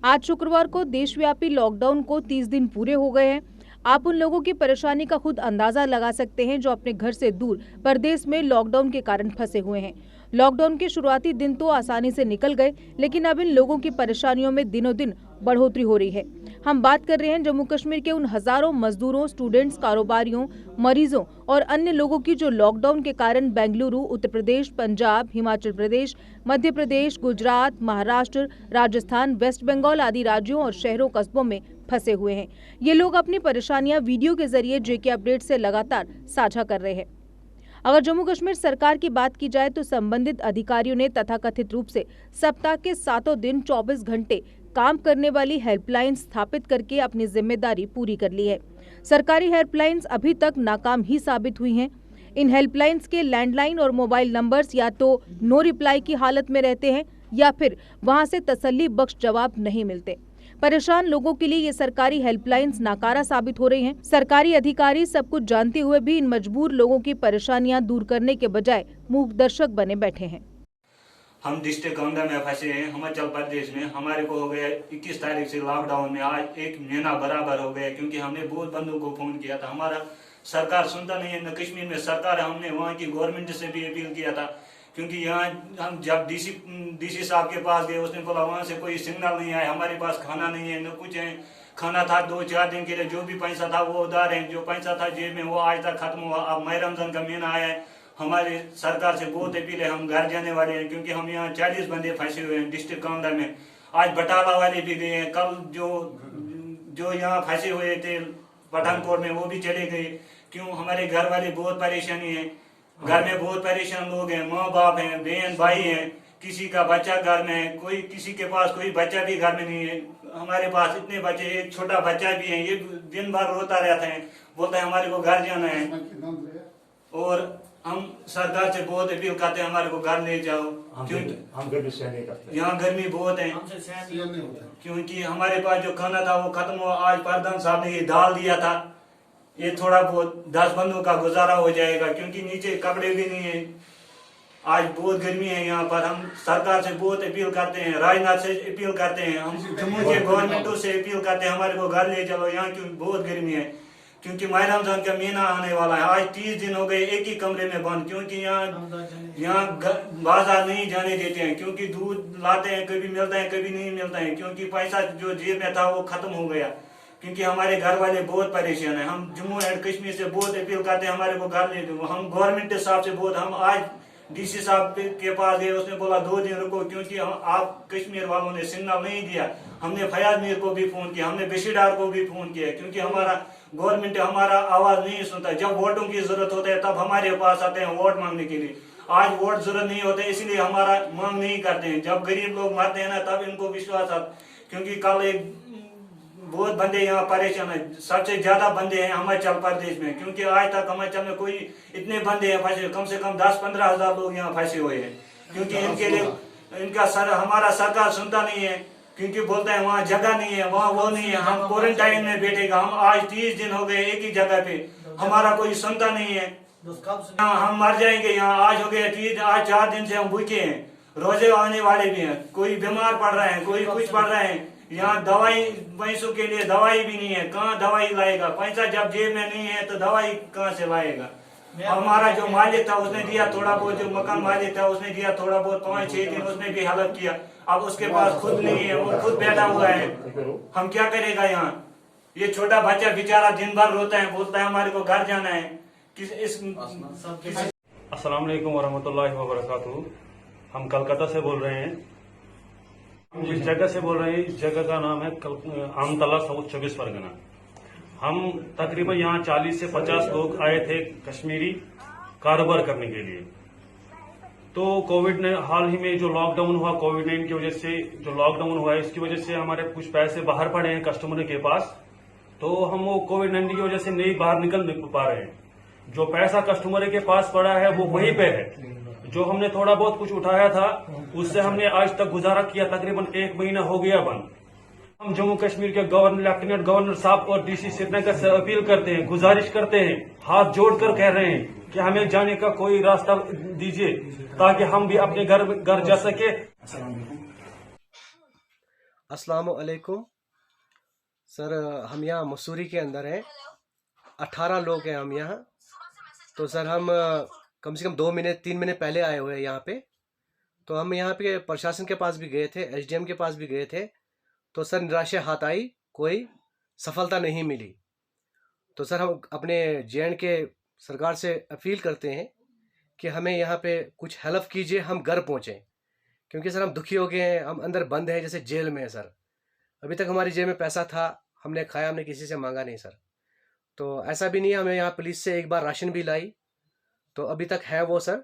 आज शुक्रवार को देशव्यापी लॉकडाउन को 30 दिन पूरे हो गए हैं। आप उन लोगों की परेशानी का खुद अंदाजा लगा सकते हैं जो अपने घर से दूर परदेश में लॉकडाउन के कारण फंसे हुए हैं। लॉकडाउन के शुरुआती दिन तो आसानी से निकल गए, लेकिन अब इन लोगों की परेशानियों में दिनों दिन बढ़ोतरी हो रही है। हम बात कर रहे हैं जम्मू कश्मीर के उन हजारों मजदूरों, स्टूडेंट्स, कारोबारियों, मरीजों और अन्य लोगों की जो लॉकडाउन के कारण बेंगलुरु, उत्तर प्रदेश, पंजाब, हिमाचल प्रदेश, मध्य प्रदेश, गुजरात, महाराष्ट्र, राजस्थान, वेस्ट बंगाल आदि राज्यों और शहरों कस्बों में फंसे हुए हैं। ये लोग अपनी परेशानियां वीडियो के जरिए जेके अपडेट से लगातार साझा कर रहे हैं। अगर जम्मू कश्मीर सरकार की बात की जाए तो संबंधित अधिकारियों ने तथाकथित रूप से सप्ताह के 7 दिन 24 घंटे काम करने वाली हेल्पलाइन स्थापित करके अपनी जिम्मेदारी पूरी कर ली है। सरकारी हेल्पलाइंस अभी तक नाकाम ही साबित हुई हैं। इन हेल्पलाइंस के लैंडलाइन और मोबाइल नंबर्स या तो नो रिप्लाई की हालत में रहते हैं या फिर वहां से तसल्ली बख्श जवाब नहीं मिलते। परेशान लोगों के लिए ये सरकारी हेल्पलाइंस नाकारा साबित हो रही हैं। सरकारी अधिकारी सब कुछ जानते हुए भी इन मजबूर लोगों की परेशानियां दूर करने के बजाय मूक दर्शक बने बैठे हैं। हम डिस्ट्रिक्ट कांगड़ा में फंसे हैं, हिमाचल प्रदेश में। हमारे को हो गया 21 तारीख से लॉकडाउन में, आज 1 महीना बराबर हो गया, क्योंकि हमने बहुत बंदों को फोन किया था। हमारा सरकार सुनता नहीं है। न कश्मीर में सरकार, हमने वहाँ की गवर्नमेंट से भी अपील किया था, क्योंकि यहाँ हम जब डीसी साहब के पास गए, उसने बोला वहाँ से कोई सिग्नल नहीं आया, हमारे पास खाना नहीं है, न कुछ है। खाना था 2-4 दिन के लिए, जो भी पैसा था वो उधार है, जो पैसा था जेब में वो आज तक खत्म हुआ। अब माह रमजान का महीना आया है, हमारे सरकार से बहुत अपील है, हम घर जाने वाले हैं, क्योंकि हम यहाँ 40 बंदे फंसे हुए हैं डिस्ट्रिक्ट कांगड़ा में। आज बटाला वाले भी गए हैं, कल जो यहाँ फंसे हुए थे पठानकोट में वो भी चले गए। क्यों? हमारे घर वाले बहुत परेशानी है, घर में बहुत परेशान लोग हैं, माँ बाप हैं, बहन भाई हैं, किसी का बच्चा घर में है, कोई किसी के पास कोई बच्चा भी घर में नहीं है। हमारे पास इतने बच्चे, एक छोटा बच्चा भी है, ये दिन भर रोता रहता है, बोलता है हमारे को घर जाना है। और हम सरकार से बहुत अपील करते हैं, हमारे को घर ले जाओ, क्योंकि हम गर्मी सहन नहीं करते, यहाँ गर्मी बहुत है। क्योंकि हमारे पास जो खाना था वो खत्म हुआ। आज प्रधान साहब ने ये दाल दिया था, ये थोड़ा बहुत 10 बंदों का गुजारा हो जाएगा, क्योंकि नीचे कपड़े भी नहीं है। आज बहुत गर्मी है यहाँ पर। हम सरकार से बहुत अपील करते हैं, राजनाथ से अपील करते हैं, हम जम्मू के गवर्नमेंटों से अपील करते हैं, हमारे को घर ले चलो यहाँ, क्योंकि बहुत गर्मी है। क्योंकि माह रमजान का महीना आने वाला है। आज 30 दिन हो गए एक ही कमरे में बंद, क्योंकि यहाँ बाजार नहीं जाने देते हैं, क्योंकि दूध लाते हैं, कभी मिलता है कभी नहीं मिलता है, क्योंकि पैसा जो जेब में था वो खत्म हो गया। क्योंकि हमारे घर वाले बहुत परेशान है। हम जम्मू एंड कश्मीर से बहुत अपील करते हैं, हमारे को घर ले दो। हम गवर्नमेंट साहब से बहुत, हम आज डीसी साहब के पास गए, उसने बोला 2 दिन रुको, क्योंकि आप कश्मीर वालों ने सिग्नल नहीं दिया। हमने फयाज मीर को भी फोन किया, हमने बेशीडार को भी फोन किया, क्योंकि हमारा गवर्नमेंट हमारा आवाज नहीं सुनता। जब वोटों की जरूरत होता है तब हमारे पास आते हैं वोट मांगने के लिए। आज वोट जरूरत नहीं होते, इसलिए हमारा मांग नहीं करते हैं। जब गरीब लोग मरते हैं ना, तब इनको विश्वास आता। क्योंकि कल एक बहुत बंदे यहाँ परेशान है, सबसे ज्यादा बंदे हैं हिमाचल प्रदेश में, क्योंकि आज तक हिमाचल में कोई इतने बंदे हैं फंसे, कम से कम 10-15 हजार लोग यहाँ फंसे हुए हैं। क्योंकि इनके लिए हमारा सरकार सुनता नहीं है, क्योंकि बोलता है वहाँ जगह नहीं है, वहाँ वो नहीं है, हम क्वारंटाइन में बैठेगा। हम आज 30 दिन हो गए एक ही जगह पे, हमारा कोई सुनता नहीं है। हम मर जाएंगे यहाँ। आज हो गए 30, आज 4 दिन से हम भूखे हैं, रोजे आने वाले भी हैं, कोई बीमार पड़ रहे हैं, कोई कुछ पड़ रहे हैं। यहाँ दवाई, भैंसों के लिए दवाई भी नहीं है, कहाँ दवाई लाएगा? पैसा जब जेब में नहीं है तो दवाई कहाँ से लाएगा? हमारा जो मालिक था उसने दिया थोड़ा बहुत, जो मकान मालिक था उसने दिया थोड़ा बहुत, 5-6 दिन उसने भी हेल्प किया। अब उसके पास खुद नहीं है, वो खुद बैठा हुआ है। हम क्या करेगा यहाँ? ये छोटा बच्चा बेचारा दिन भर रोता है, बोलता है हमारे को घर जाना है। अस्सलाम वालेकुम वरहमतुल्लाहि वबरकातुहू। हम कलकत्ता से बोल रहे हैं, इस जगह से बोल रहे हैं। इस जगह का नाम है आमतला, साउथ 24 परगना। हम तकरीबन यहाँ 40 से 50 लोग आए थे कश्मीरी कारोबार करने के लिए। तो कोविड ने हाल ही में जो लॉकडाउन हुआ, कोविड-19 की वजह से जो लॉकडाउन हुआ है, इसकी वजह से हमारे कुछ पैसे बाहर पड़े हैं कस्टमर के पास। तो हम वो कोविड-19 की वजह से नहीं बाहर निकल पा रहे हैं। जो पैसा कस्टमर के पास पड़ा है वो वहीं पे है। जो हमने थोड़ा बहुत कुछ उठाया था उससे हमने आज तक गुजारा किया, तकरीबन 1 महीना हो गया बंद। हम जम्मू कश्मीर के गवर्नर, लेफ्टिनेंट गवर्नर साहब और डीसी श्रीनगर से अपील करते हैं, गुजारिश करते हैं, हाथ जोड़कर कह रहे हैं कि हमें जाने का कोई रास्ता दीजिए, ताकि हम भी अपने घर जा सके। अस्सलाम वालेकुम सर। हम यहाँ मसूरी के अंदर हैं, 18 लोग हैं हम यहाँ। तो सर हम कम से कम 2 महीने 3 महीने पहले आए हुए हैं यहाँ पे। तो हम यहाँ पे प्रशासन के पास भी गए थे, एसडीएम के पास भी गए थे। तो सर निराशा हाथ आई, कोई सफलता नहीं मिली। तो सर हम अपने जे.एंड.के सरकार से अपील करते हैं कि हमें यहाँ पे कुछ हेल्प कीजिए, हम घर पहुँचें। क्योंकि सर हम दुखी हो गए हैं, हम अंदर बंद हैं जैसे जेल में है सर। अभी तक हमारी जेब में पैसा था, हमने खाया, हमने किसी से मांगा नहीं सर। तो ऐसा भी नहीं है, हमें यहाँ पुलिस से एक बार राशन भी लाई, तो अभी तक है वो सर।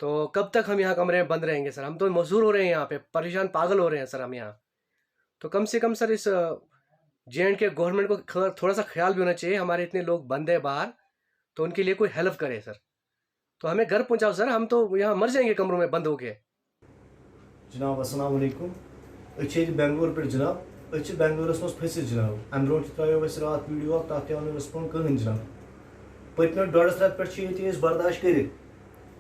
तो कब तक हम यहाँ कमरे में बंद रहेंगे सर? हम तो मजदूर हो रहे हैं यहाँ पे, परेशान पागल हो रहे हैं सर हम यहाँ। तो कम से कम सर इस जे.एंड.के गवर्नमेंट को थोड़ा सा ख्याल भी होना चाहिए, हमारे इतने लोग बंद है बाहर, तो उनके लिए कोई हेल्प करे सर। तो हमें घर पहुँचाओ सर, हम तो यहाँ मर जाएंगे कमरों में बंद होके। जनाब अस्सलाम वालेकुम। बेंगलोर पे जनाब, बेंगलोरस मज फसित जनाब। अम ब्रो त्रो रात वीडियो तथ रिस्पॉन्ड कहें जनाब। पत्म 1.5 रेत पे बर्दाश्त कर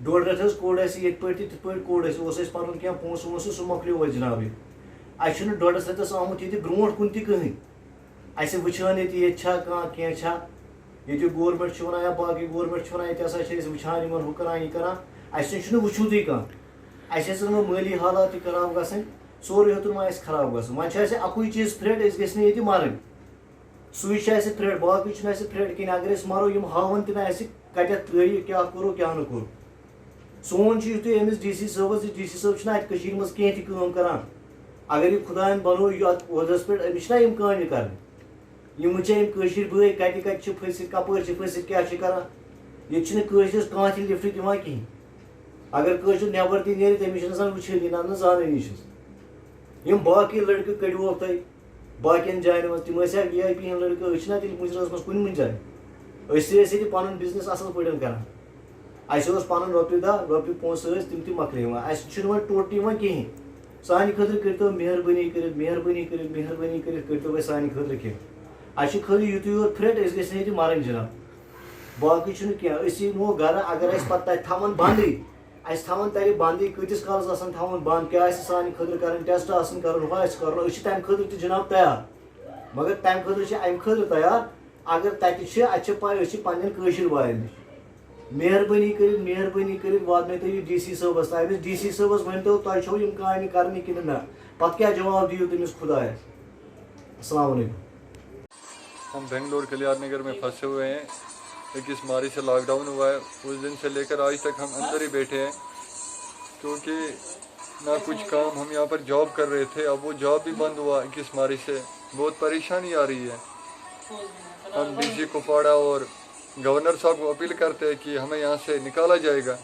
1.5 रेत कोड़ ये पे कोड़ पन क्या पोस वोस सह मकलो जनाब। अस 1.5 रेतस आमुत ये ब्रो कुन कहें अस वुचान ये गवर्नमेंट वन या बाकी गवर्नमेंट वन ये वुचान हु करान यह करान अस वुचूत कह माली हालात खराब गसन सोरे हेतुन वे खराब गसन वे अकुई चीज थ्रेट ये मरन सुई थ्रेट बाकी थ्रेट कहीं अगर मरो यम हावन तह कत त्रि क्या करो क्या न करो सोन यु अमिस DC साहब DC साहब अत मज कह करान अगर यह खुदान बनो अहदस पे अमिस ना कान कर यम वचन बे कत फसित कपर फसित क्या करान ये कह लिफ्ट दिवान कहीं अगर कशर नबर तह नीर तमिस वुचन ना जान यम बाकी लड़के कड़ोक तुम बाकी जान मज तम VIP लड़के ना तेल मुजरस मज कुन जाए पन बिजनेस असल पे करान पन रोपये 10 रोपये 5 तम मकल वो टोटली वन कहें सान खतर करो मेहरबानी करो सान खतर कह खाली युत योत थ्रेट ये मरन जनाब बाकी क्या यमो घर अगर पे थवन बंद थवन तर बंद कतिस कालस थवन बंद क्या सान खतर कर टेस्ट कर तम खतर जनाब तैयार मगर तम खतर अम खतर तैयार अगर तत पे पन वायन नश मेहरबानी कर वात DC साहबस तमिस DC साहबस वन तो तुम यम कान कर कि ना पत क्या जवाब दियो तमिस खुदायस। अस्सलाम वालेकुम। हम बेंगलोर कल्याण नगर में फंसे हुए हैं। 21 मार्च से लॉकडाउन हुआ है, उस दिन से लेकर आज तक हम अंदर ही बैठे हैं क्योंकि ना कुछ काम। हम यहाँ पर जॉब कर रहे थे, अब वो जॉब भी बंद हुआ 21 मार्च से। बहुत परेशानी आ रही है। हम DC कुपवाड़ा और गवर्नर साहब को अपील करते हैं कि हमें यहाँ से निकाला जाएगा।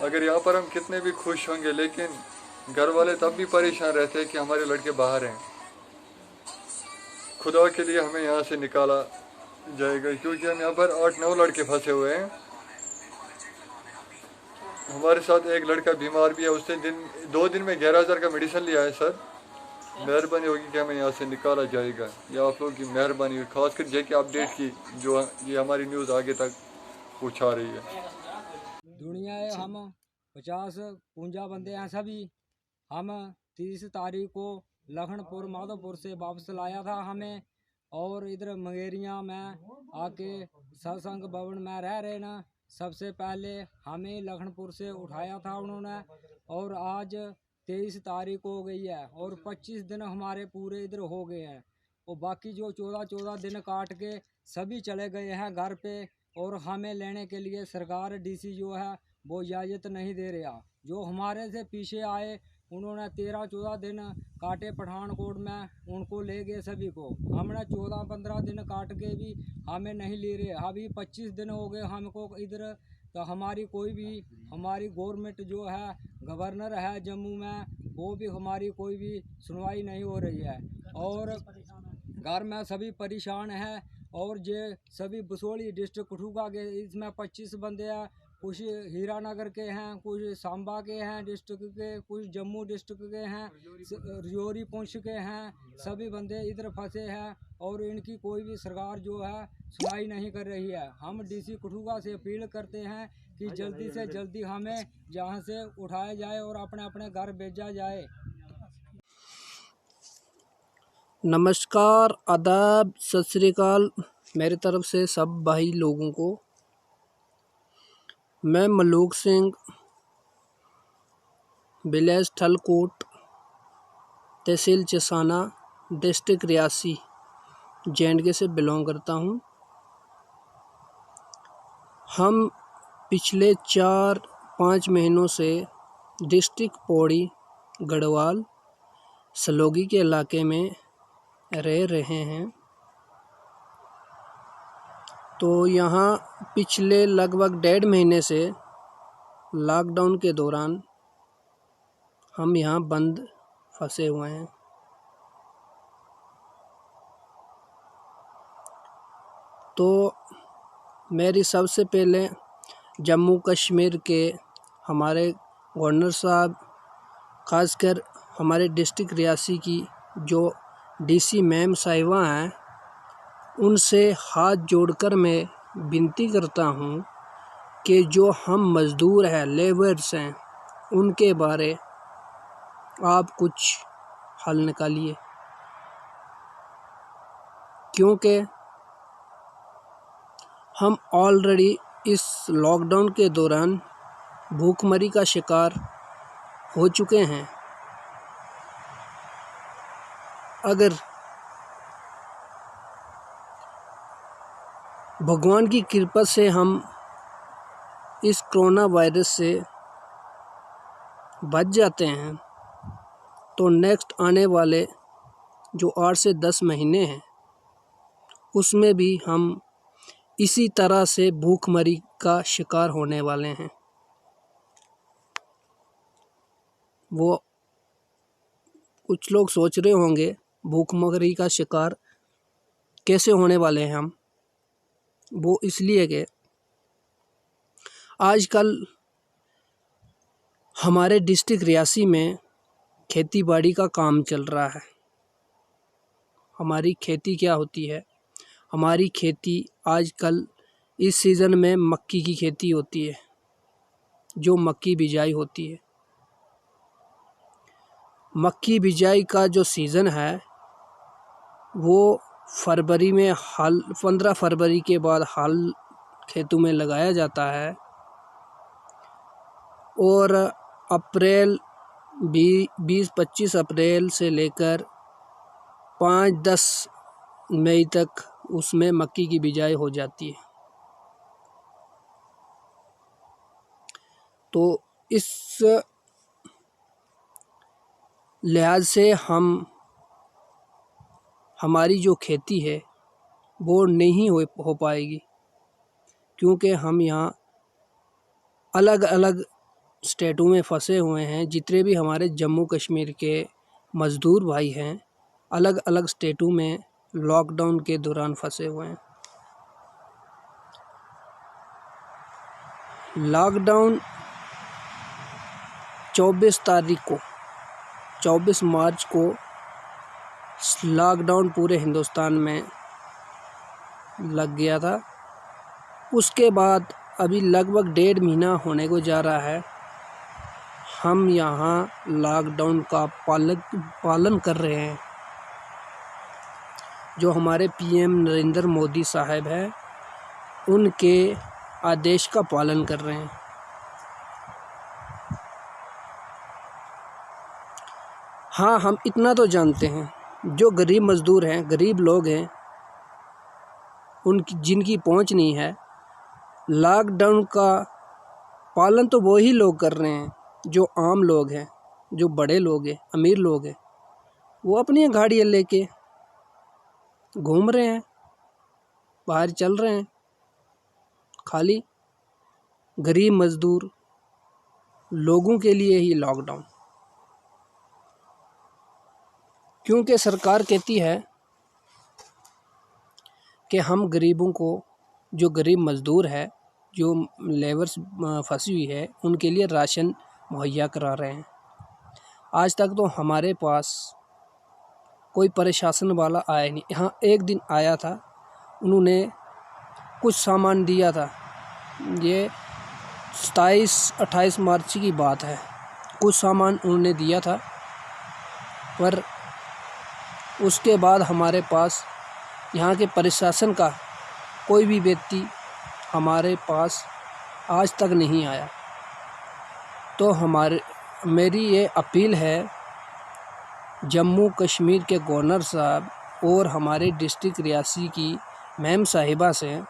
अगर यहाँ पर हम कितने भी खुश होंगे लेकिन घर वाले तब भी परेशान रहते हैं कि हमारे लड़के बाहर हैं। खुदा के लिए हमें यहाँ से निकाला जाएगा क्योंकि हम यहाँ पर 8-9 लड़के फंसे हुए हैं। हमारे साथ एक लड़का बीमार भी है, उसने 2 दिन में 11,000 का मेडिसिन लिया है। सर मेहरबानी होगी कि हमें यहाँ से निकाला जाएगा, या आप लोगों की मेहरबानी होगी, खासकर जेके अपडेट की जो ये हमारी न्यूज़ आगे तक पहुँचा रही है। दुनिया है, हम 50-52 बंदे हैं सभी। हम 30 तारीख को लखनपुर माधोपुर से वापस लाया था हमें, और इधर मंगेरिया में आके सत्संग भवन में रह रहे ना। सबसे पहले हमें लखनपुर से उठाया था उन्होंने, और आज 23 तारीख हो गई है और 25 दिन हमारे पूरे इधर हो गए हैं। और बाकी जो 14 दिन काट के सभी चले गए हैं घर पे, और हमें लेने के लिए सरकार DC जो है वो इजाज़त नहीं दे रहा। जो हमारे से पीछे आए उन्होंने 13-14 दिन काटे पठानकोट में, उनको ले गए सभी को। हमने 14-15 दिन काट के भी हमें नहीं ले रहे। अभी 25 दिन हो गए हमको इधर। तो हमारी कोई भी, हमारी गवर्नमेंट जो है, गवर्नर है जम्मू में, वो भी हमारी कोई भी सुनवाई नहीं हो रही है। और घर में सभी परेशान हैं। और ये सभी बसोली डिस्ट्रिक्ट कठुआ के, इसमें 25 बंदे हैं, कुछ हीरानगर के हैं, कुछ सांबा के हैं डिस्ट्रिक्ट के, कुछ जम्मू डिस्ट्रिक्ट के हैं, रजौरी पुंछ के हैं। सभी बंदे इधर फंसे हैं और इनकी कोई भी सरकार जो है सुनाई नहीं कर रही है। हम डीसी कठुआ से अपील करते हैं कि जल्दी से जल्दी हमें यहाँ से उठाया जाए और अपने अपने घर भेजा जाए। नमस्कार, आदाब, सत श्री अकाल मेरी तरफ से सब भाई लोगों को। मैं मलूक सिंह, विलेज थलकोट, तहसील चसाना, डिस्ट्रिक्ट रियासी, जे&के से बिलोंग करता हूँ। हम पिछले 4-5 महीनों से डिस्ट्रिक्ट पौड़ी, गढ़वाल, सलोगी के इलाके में रह रहे हैं। तो यहाँ पिछले लगभग 1.5 महीने से लॉकडाउन के दौरान हम यहाँ बंद फंसे हुए हैं। तो मेरी सबसे पहले जम्मू कश्मीर के हमारे गवर्नर साहब, ख़ासकर हमारे डिस्ट्रिक्ट रियासी की जो डीसी मैम साहिबा हैं, उनसे हाथ जोड़कर मैं विनती करता हूँ कि जो हम मज़दूर हैं, लेबर्स हैं, उनके बारे आप कुछ हल निकालिए। क्योंकि हम ऑलरेडी इस लॉकडाउन के दौरान भूखमरी का शिकार हो चुके हैं। अगर भगवान की कृपा से हम इस कोरोना वायरस से बच जाते हैं तो नेक्स्ट आने वाले जो 8 से 10 महीने हैं उसमें भी हम इसी तरह से भूखमरी का शिकार होने वाले हैं। वो कुछ लोग सोच रहे होंगे भूखमरी का शिकार कैसे होने वाले हैं हम। वो इसलिए कि आजकल हमारे डिस्ट्रिक्ट रियासी में खेती बाड़ी का काम चल रहा है। हमारी खेती क्या होती है? हमारी खेती आजकल इस सीज़न में मक्की की खेती होती है, जो मक्की बिजाई होती है। मक्की बिजाई का जो सीज़न है वो फरवरी में 15 फरवरी के बाद हल खेतों में लगाया जाता है और अप्रैल 20-25 अप्रैल से लेकर 5-10 मई तक उसमें मक्की की बिजाई हो जाती है। तो इस लिहाज से हमारी जो खेती है वो नहीं हो पाएगी, क्योंकि हम यहाँ अलग अलग स्टेटों में फंसे हुए हैं। जितने भी हमारे जम्मू कश्मीर के मज़दूर भाई हैं, अलग अलग स्टेटों में लॉकडाउन के दौरान फंसे हुए हैं। लॉकडाउन 24 मार्च को लॉकडाउन पूरे हिंदुस्तान में लग गया था। उसके बाद अभी लगभग 1.5 महीना होने को जा रहा है, हम यहाँ लॉकडाउन का पालन कर रहे हैं। जो हमारे पीएम नरेंद्र मोदी साहब हैं, उनके आदेश का पालन कर रहे हैं। हाँ, हम इतना तो जानते हैं, जो गरीब मज़दूर हैं, गरीब लोग हैं, जिनकी पहुंच नहीं है, लॉकडाउन का पालन तो वही लोग कर रहे हैं जो आम लोग हैं, जो बड़े लोग हैं, अमीर लोग हैं। वो अपनी गाड़ियाँ लेके घूम रहे हैं, बाहर चल रहे हैं। खाली गरीब मज़दूर लोगों के लिए ही लॉकडाउन, क्योंकि सरकार कहती है कि हम गरीबों को, जो गरीब मज़दूर है, जो लेबर्स फंसी हुई है उनके लिए राशन मुहैया करा रहे हैं। आज तक तो हमारे पास कोई प्रशासन वाला आया नहीं। हाँ, एक दिन आया था, उन्होंने कुछ सामान दिया था। ये 27-28 मार्च की बात है। कुछ सामान उन्होंने दिया था, पर उसके बाद हमारे पास यहाँ के प्रशासन का कोई भी व्यक्ति हमारे पास आज तक नहीं आया। तो मेरी ये अपील है जम्मू कश्मीर के गवर्नर साहब और हमारे डिस्ट्रिक्ट रियासी की मैम साहिबा से,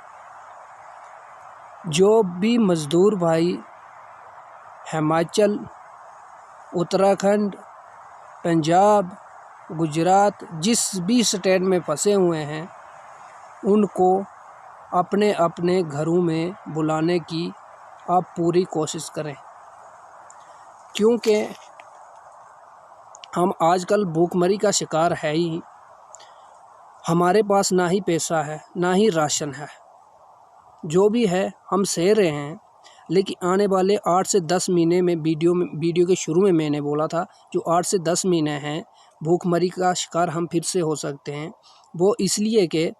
जो भी मज़दूर भाई हिमाचल, उत्तराखंड, पंजाब, गुजरात, जिस भी स्टेट में फंसे हुए हैं, उनको अपने अपने घरों में बुलाने की आप पूरी कोशिश करें, क्योंकि हम आजकल भूखमरी का शिकार है ही। हमारे पास ना ही पैसा है, ना ही राशन है। जो भी है हम सह रहे हैं, लेकिन आने वाले 8 से 10 महीने में वीडियो के शुरू में मैंने बोला था, जो 8 से 10 महीने हैं भूखमरी का शिकार हम फिर से हो सकते हैं। वो इसलिए कि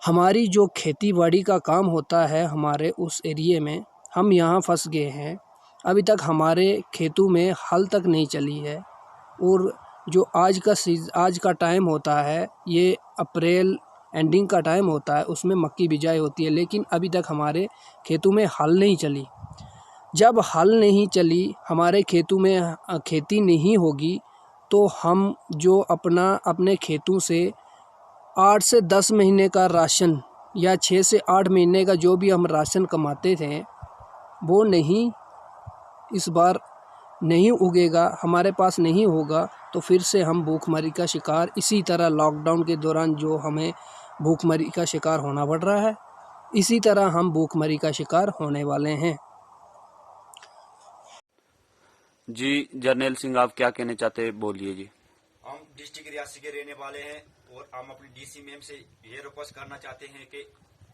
हमारी जो खेती बाड़ी का काम होता है हमारे उस एरिए में, हम यहाँ फंस गए हैं। अभी तक हमारे खेतों में हल तक नहीं चली है, और जो आज का टाइम होता है, ये अप्रैल एंडिंग का टाइम होता है, उसमें मक्की बिजाई होती है, लेकिन अभी तक हमारे खेतों में हल नहीं चली। जब हल नहीं चली, हमारे खेतों में खेती नहीं होगी, तो हम जो अपने खेतों से 8 से 10 महीने का राशन या 6 से 8 महीने का जो भी हम राशन कमाते थे, वो नहीं, इस बार नहीं उगेगा, हमारे पास नहीं होगा, तो फिर से हम भूखमरी का शिकार, इसी तरह लॉकडाउन के दौरान जो हमें भूखमरी का शिकार होना पड़ रहा है, इसी तरह हम भूखमरी का शिकार होने वाले हैं। जी जर्नैल सिंह, आप क्या कहना चाहते हैं, बोलिए जी। हम डिस्ट्रिक्ट रियासी के रहने वाले हैं और हम अपनी डीसी मैम से ये रिक्वेस्ट करना चाहते हैं कि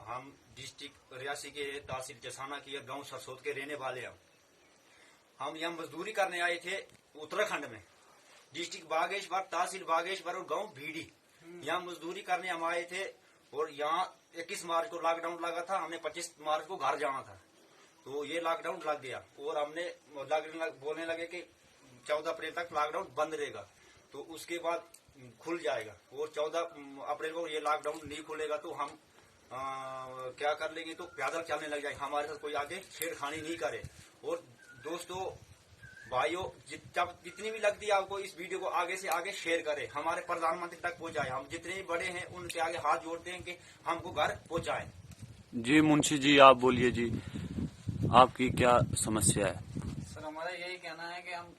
हम डिस्ट्रिक्ट रियासी के तहसील जसाना की गांव सरसोद के रहने वाले हैं। हम यहाँ मजदूरी करने आए थे उत्तराखंड में, डिस्ट्रिक्ट बागेश्वर, तहसील बागेश्वर और गांव भीड़ी, यहाँ मजदूरी करने हम आए थे। और यहाँ 21 मार्च को लॉकडाउन लगा था, हमने 25 मार्च को घर जाना था, तो ये लॉकडाउन लग गया और हमने बोलने लगे कि 14 अप्रैल तक लॉकडाउन बंद रहेगा, तो उसके बाद खुल जाएगा। और 14 अप्रैल को ये लॉकडाउन नहीं खुलेगा तो हम क्या कर लेंगे, तो पैदल चलने लग जाएंगे, हमारे साथ कोई आगे छेड़खानी नहीं करे। और दोस्तों, भाइयों, जब जितनी भी लगती है आपको, इस वीडियो को आगे से आगे शेयर करें, हमारे प्रधानमंत्री तक पहुंचाएं। हम जितने भी बड़े हैं उनके आगे हाथ जोड़ते हैं कि हमको घर पहुंचाएं। जी मुंशी जी, आप बोलिए जी, आपकी क्या समस्या है? सर, हमारा यही कहना है कि हम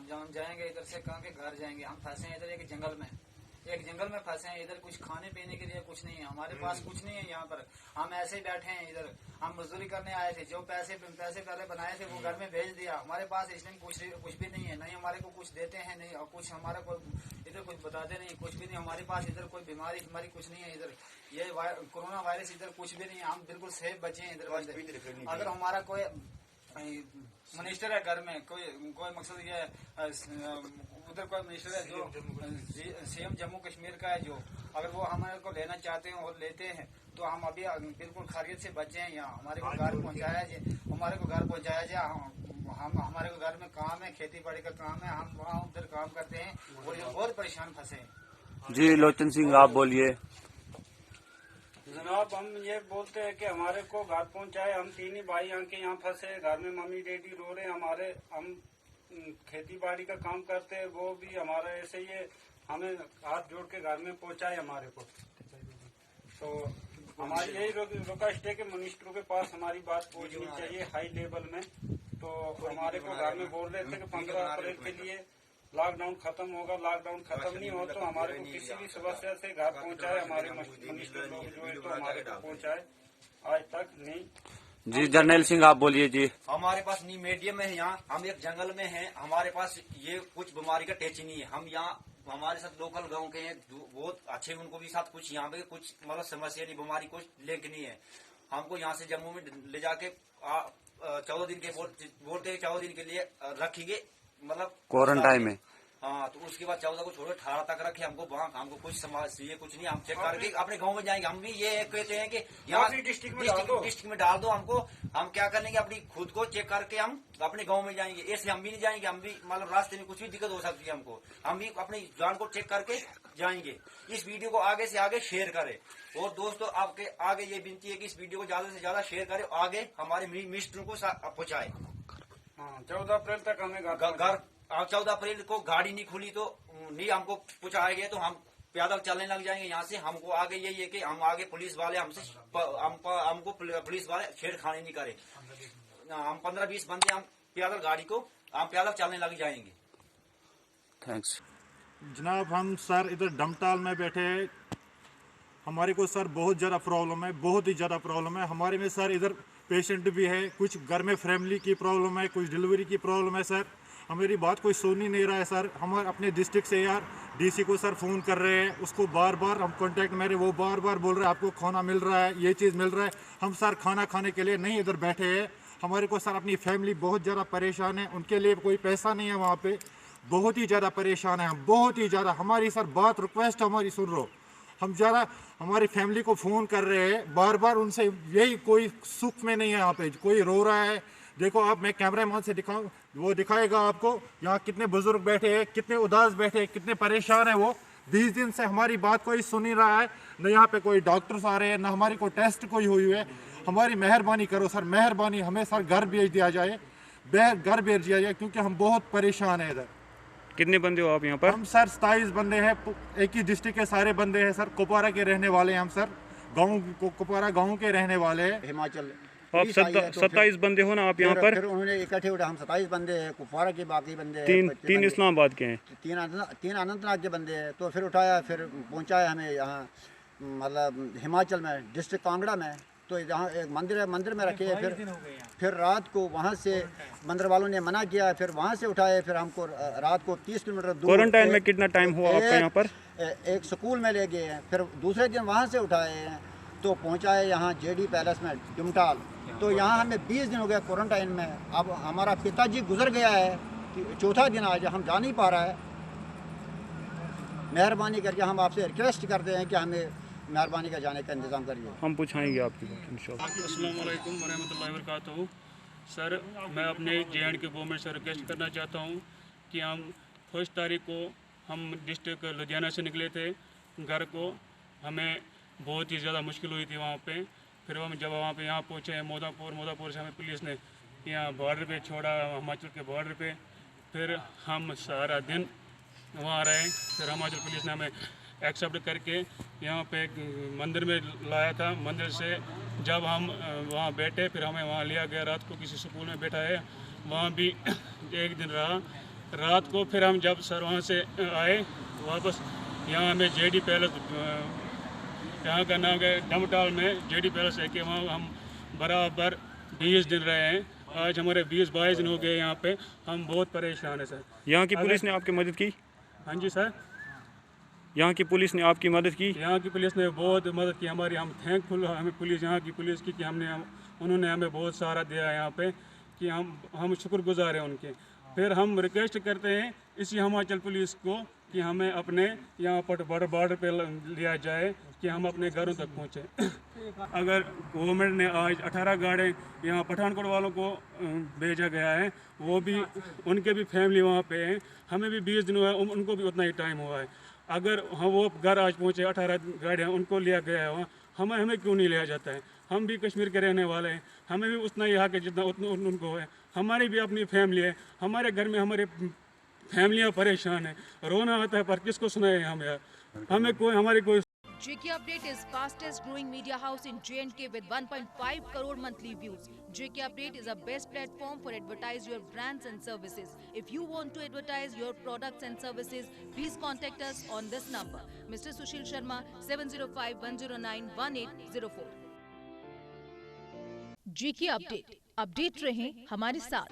जब जाएंगे इधर से कहाँ के घर जाएंगे, हम फंसे हैं इधर एक जंगल में फंसे हैं। इधर कुछ खाने पीने के लिए कुछ नहीं है, हमारे पास कुछ नहीं है। यहाँ पर हम ऐसे ही बैठे हैं। इधर हम मजदूरी करने आए थे, जो पैसे पहले बनाए थे वो घर में भेज दिया। हमारे पास इस टाइम कुछ भी नहीं है, नहीं हमारे को कुछ देते हैं, नहीं और कुछ हमारे को इधर कुछ बताते नहीं, कुछ भी नहीं हमारे पास। इधर कोई बीमारी कुछ नहीं है। इधर ये कोरोना वायरस इधर कुछ भी नहीं है, हम बिल्कुल सेफ बचे हैं इधर। अगर हमारा कोई मिनिस्टर है घर में, कोई मकसद ये उधर कोई मिनिस्टर है जो सीएम जम्मू कश्मीर का है, जो अगर वो हमारे को लेना चाहते हैं और लेते हैं तो हम अभी बिल्कुल खैरियत से बचे हैं। यहाँ हमारे को घर पहुँचाया जाए। हम हमारे को घर में काम है, खेती बाड़ी का काम है, हम वहाँ उधर काम करते हैं और ये बहुत परेशान फंसे हैं। जी लोचन सिंह, आप बोलिए। जनाब, हम ये बोलते हैं कि हमारे को घर पहुंचाए। हम 3 ही भाई यहाँ फंसे, घर में मम्मी डैडी रो रहे। हम खेती बाड़ी का काम करते हैं, वो भी हमारा ऐसे ही है, हमें हाथ जोड़ के घर में पहुंचाए हमारे को। तो हमारी यही रिक्वेस्ट है कि मिनिस्टरों के पास हमारी बात पहुंचनी चाहिए हाई लेवल में। तो हमारे को घर में बोल रहे थे कि 15 अप्रैल के लिए लॉकडाउन खत्म होगा। लॉकडाउन खत्म नहीं हो तो हमारे को किसी भी समस्या से घर पहुंचाए, हमारे मिनिस्टर लोग जो है तो हमारे को पहुंचाए, आज तक नहीं। जी जर्नैल सिंह, आप बोलिए जी। हमारे पास नहीं मीडियम में है, यहाँ हम एक जंगल में हैं, हमारे पास ये कुछ बीमारी का टेच नहीं है। हम यहाँ हमारे साथ लोकल गांव के हैं, बहुत अच्छे, उनको भी साथ कुछ यहाँ पे कुछ मतलब समस्या नहीं, बीमारी कुछ लिंक नहीं है। हमको यहाँ से जम्मू में ले जाके 14 दिन के बोलते हैं 14 दिन के लिए रखेंगे, मतलब क्वारंटाइन में। हाँ, तो उसके बाद 14 को छोड़ो 18 तक रखे हमको वहाँ, हमको कुछ समाज ये कुछ नहीं, हम चेक करके अपने गांव में जाएंगे। हम भी ये कहते हैं कि यहाँ डिस्ट्रिक्ट में डाल दो हमको, हम क्या करेंगे अपनी खुद को चेक करके हम अपने गांव में जाएंगे। ऐसे हम भी नहीं जाएंगे, हम भी मतलब रास्ते में कुछ भी दिक्कत हो सकती है हमको, हम भी अपनी जान को चेक करके जाएंगे। इस वीडियो को आगे से आगे शेयर करें, और दोस्तों आपके आगे ये विनती है कि इस वीडियो को ज्यादा से ज्यादा शेयर करें, आगे हमारे मिनिस्टरों को पहुँचाए। 14 अप्रैल तक हमें घर 14 अप्रैल को गाड़ी नहीं खुली तो नहीं हमको पहुंचाया गया, तो हम पैदल चलने लग जाएंगे यहाँ से। हमको आगे यही है कि हम आगे पुलिस वाले हमको पुलिस वाले छेड़खानी नहीं करे। हम 15-20 बंदे हम पैदल गाड़ी को हम पैदल चलने लग जाएंगे। थैंक्स जनाब। हम सर इधर डमटाल में बैठे, हमारे को सर बहुत ज़्यादा प्रॉब्लम है, बहुत ही ज़्यादा प्रॉब्लम है हमारे में सर। इधर पेशेंट भी है, कुछ घर में फैमिली की प्रॉब्लम है, कुछ डिलीवरी की प्रॉब्लम है सर। हमारी बात कोई सुन ही नहीं रहा है सर। हम अपने डिस्ट्रिक्ट से यार डीसी को सर फ़ोन कर रहे हैं, उसको बार बार हम कांटेक्ट में रहे, वो बार बार बोल रहे हैं आपको खाना मिल रहा है, ये चीज़ मिल रहा है। हम सर खाना खाने के लिए नहीं इधर बैठे हैं। हमारे को सर अपनी फैमिली बहुत ज़्यादा परेशान है, उनके लिए कोई पैसा नहीं है वहाँ पे, बहुत ही ज़्यादा परेशान है हम, बहुत ही ज़्यादा। हमारी सर बात रिक्वेस्ट हमारी सुन लो, हम ज़्यादा हमारी फैमिली को फ़ोन कर रहे हैं बार बार, उनसे यही कोई सुख में नहीं है यहाँ पे, कोई रो रहा है। देखो आप, मैं कैमरामैन से दिखाऊं, वो दिखाएगा आपको यहाँ कितने बुजुर्ग बैठे हैं, कितने उदास बैठे हैं, कितने परेशान है वो। 20 दिन से हमारी बात कोई सुन नहीं रहा है, न यहाँ पे कोई डॉक्टर्स आ रहे हैं, न हमारी कोई टेस्ट कोई हुई है। हमारी मेहरबानी करो सर, मेहरबानी, हमें सर घर भेज दिया जाए, घर भेज दिया जाए, क्योंकि हम बहुत परेशान है इधर। कितने बंदे हो आप यहाँ पर? हम सर 27 बंदे हैं, एक ही डिस्ट्रिक्ट के सारे बंदे हैं सर, कुपवारा के रहने वाले हैं हम सर, कुपवारा गाँव के रहने वाले हैं। हिमाचल आप 27 बंदे हो ना आप यहाँ पर? फिर उन्होंने इकट्ठे उठे, हम 27 बंदे हैं, कुपवारा के बाकी बंदे तीन इस्लामाबाद के हैं, तीन अनंतनाग के बंदे हैं। तो फिर उठाया, फिर पहुँचाया हमें यहाँ मतलब हिमाचल में, डिस्ट्रिक्ट कांगड़ा में। तो यहाँ एक मंदिर है, मंदिर में रखे। फिर रात को वहाँ से मंदिर वालों ने मना किया, फिर वहाँ से उठाए, फिर हमको रात को 30 किलोमीटर दूर। क्वारंटाइन में कितना टाइम हुआ आपका यहाँ पर? एक स्कूल में ले गए, फिर दूसरे दिन वहाँ से उठाए तो पहुँचाए यहाँ जेडी पैलेस में डमटाल। तो यहाँ हमें 20 दिन हो गया क्वारंटाइन में। अब हमारा पिताजी गुजर गया है, चौथा दिन आज हम जा नहीं पा रहा है। मेहरबानी करके हम आपसे रिक्वेस्ट करते हैं कि हमें मेहरबानी का जाने का इंतज़ाम करिए। हम पूछाएंगे आपकी बात इंशाल्लाह। अस्सलाम वालेकुम वरहमतुल्लाहि वबरकातुहू। सर, मैं अपने JNK गवर्नमेंट से रिक्वेस्ट करना चाहता हूँ कि हम 1 तारीख को हम डिस्ट्रिक्ट लुधियाना से निकले थे घर को। हमें बहुत ही ज़्यादा मुश्किल हुई थी वहाँ पे। फिर हम जब वहाँ पे यहाँ पहुँचे मोदापुर से हमें पुलिस ने यहाँ बॉर्डर पे छोड़ा, हिमाचल के बॉर्डर पे। फिर हम सारा दिन वहाँ रहे, फिर हिमाचल पुलिस ने हमें एक्सेप्ट करके यहाँ पे एक मंदिर में लाया था। मंदिर से जब हम वहाँ बैठे, फिर हमें वहाँ लिया गया, रात को किसी स्कूल में बैठा है, वहाँ भी एक दिन रहा। रात को फिर हम जब सर वहाँ से आए वापस, यहाँ हमें JD पैलेस, यहाँ का नाम है डमटाल में JD पैलेस है, कि वहाँ हम बराबर 20 दिन रहे हैं। आज हमारे 20-22 दिन हो गए यहाँ पे। हम बहुत परेशान है सर। यहाँ की पुलिस ने आपकी मदद की? हाँ जी सर, यहाँ की पुलिस ने आपकी मदद की? यहाँ की पुलिस ने बहुत मदद की हमारी। हम थैंकफुल हमें पुलिस, यहाँ की पुलिस की, कि उन्होंने हमें बहुत सहारा दिया यहाँ पे, कि हम शुक्रगुजार हैं उनके। फिर हम रिक्वेस्ट करते हैं इसी हिमाचल पुलिस को कि हमें अपने यहाँ पर बॉर्डर पे लिया जाए, कि हम अपने घरों तक पहुँचे। अगर गवर्नमेंट ने आज 18 गाड़ियाँ यहाँ पठानकोट वालों को भेजा गया है, वो भी उनके भी फैमिली वहाँ पे हैं, हमें भी 20 दिन हुआ है, उनको भी उतना ही टाइम हुआ है। अगर हम वो घर आज पहुँचे 18 गाड़ियाँ उनको लिया गया है वहाँ, हमें क्यों नहीं लिया जाता है? हम भी कश्मीर के रहने वाले हैं, हमें भी उतना ही हक है जितना उनको है। हमारी भी अपनी फैमिली है, हमारे घर में हमारे फैमिलियाँ परेशान है, रोना आता है, पर किसको सुनाए हम यार? हमें कोई हमारी कोई JK Update is fastest growing media house in J&K with 1.5 crore monthly views. JK Update is a best platform for advertise your brands and services. If you want to advertise your products and services, please contact us on this number. Mr. Sushil Sharma, 705-109-1804. JK Update. Update रहें हमारे साथ।